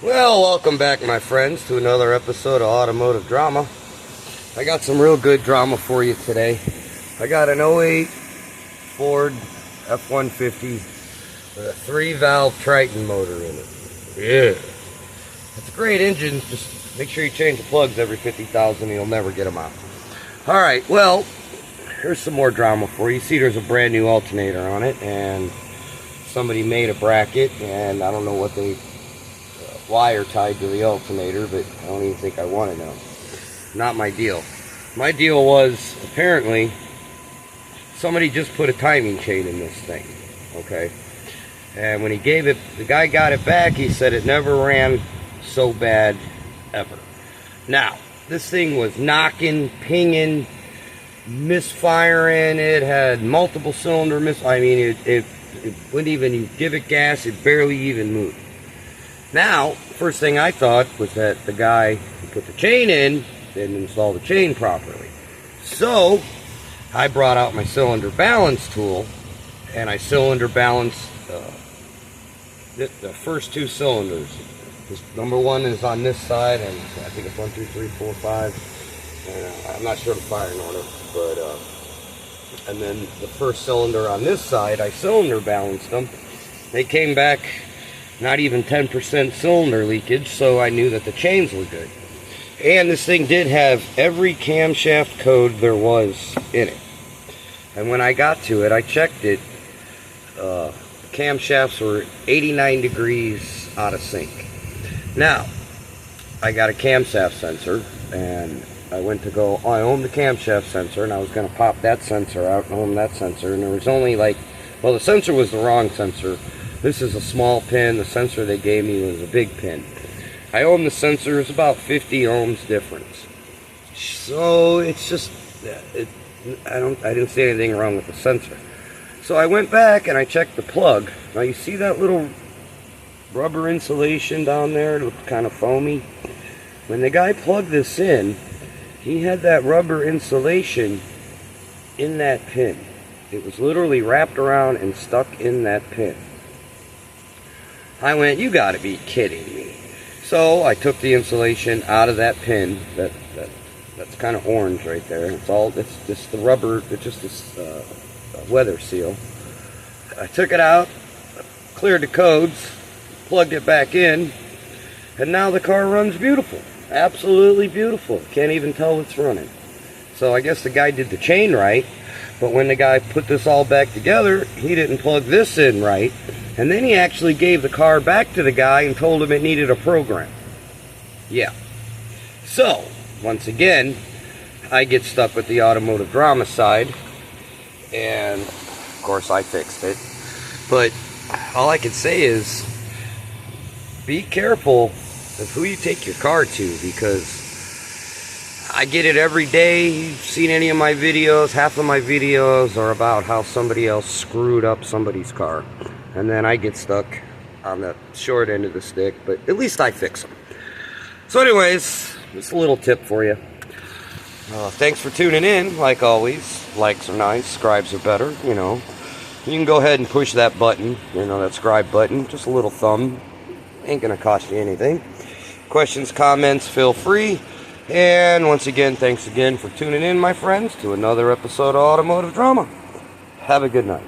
Well, welcome back, my friends, to another episode of Automotive Drama. I got some real good drama for you today. I got an '08 Ford F-150 with a 3-valve Triton motor in it. Yeah. It's a great engine. Just make sure you change the plugs every 50,000 and you'll never get them out. Alright, well, here's some more drama for you. See, there's a brand new alternator on it, and somebody made a bracket, and I don't know what they wire tied to the alternator, but I don't even think I want to know. Not my deal. My deal was, apparently, somebody just put a timing chain in this thing, okay? And when he gave it, the guy got it back, he said it never ran so bad ever. Now, this thing was knocking, pinging, misfiring. It had multiple cylinder I mean, it wouldn't even, you give it gas, it barely even moved. Now, first thing I thought was that the guy who put the chain in didn't install the chain properly. So, I brought out my cylinder balance tool, and I cylinder balanced the first two cylinders. This number one is on this side, and I think it's 1, 2, 3, 4, 5. And I'm not sure the firing order, but and then the first cylinder on this side, I cylinder balanced them. They came back not even 10% cylinder leakage, so I knew that the chains were good. And this thing did have every camshaft code there was in it. And when I got to it, I checked it. The camshafts were 89 degrees out of sync. Now, I got a camshaft sensor, and I went to go, I own the camshaft sensor, and I was going to pop that sensor out and own that sensor, and there was only like, well, the sensor was the wrong sensor. This is a small pin. The sensor they gave me was a big pin. I own the sensor. It's about 50 ohms difference. So it's just, I didn't see anything wrong with the sensor. So I went back and I checked the plug. Now you see that little rubber insulation down there? It looked kind of foamy. When the guy plugged this in, he had that rubber insulation in that pin. It was literally wrapped around and stuck in that pin. I went, you gotta be kidding me. So I took the insulation out of that pin. That's kind of orange right there. It's just the rubber, it's just this weather seal. I took it out, cleared the codes, plugged it back in, and now the car runs beautiful. Absolutely beautiful. Can't even tell it's running. So I guess the guy did the chain right, but when the guy put this all back together, he didn't plug this in right. And then he actually gave the car back to the guy and told him it needed a program. Yeah. So, once again, I get stuck with the automotive drama side. And, of course, I fixed it. But all I can say is, be careful of who you take your car to, because I get it every day. You've seen any of my videos, half of my videos are about how somebody else screwed up somebody's car. And then I get stuck on the short end of the stick, but at least I fix them. So anyways, just a little tip for you. Thanks for tuning in, like always. Likes are nice, subscribes are better, you know. You can go ahead and push that button, you know, that subscribe button. Just a little thumb. Ain't gonna cost you anything. Questions, comments, feel free. And once again, thanks again for tuning in, my friends, to another episode of Automotive Drama. Have a good night.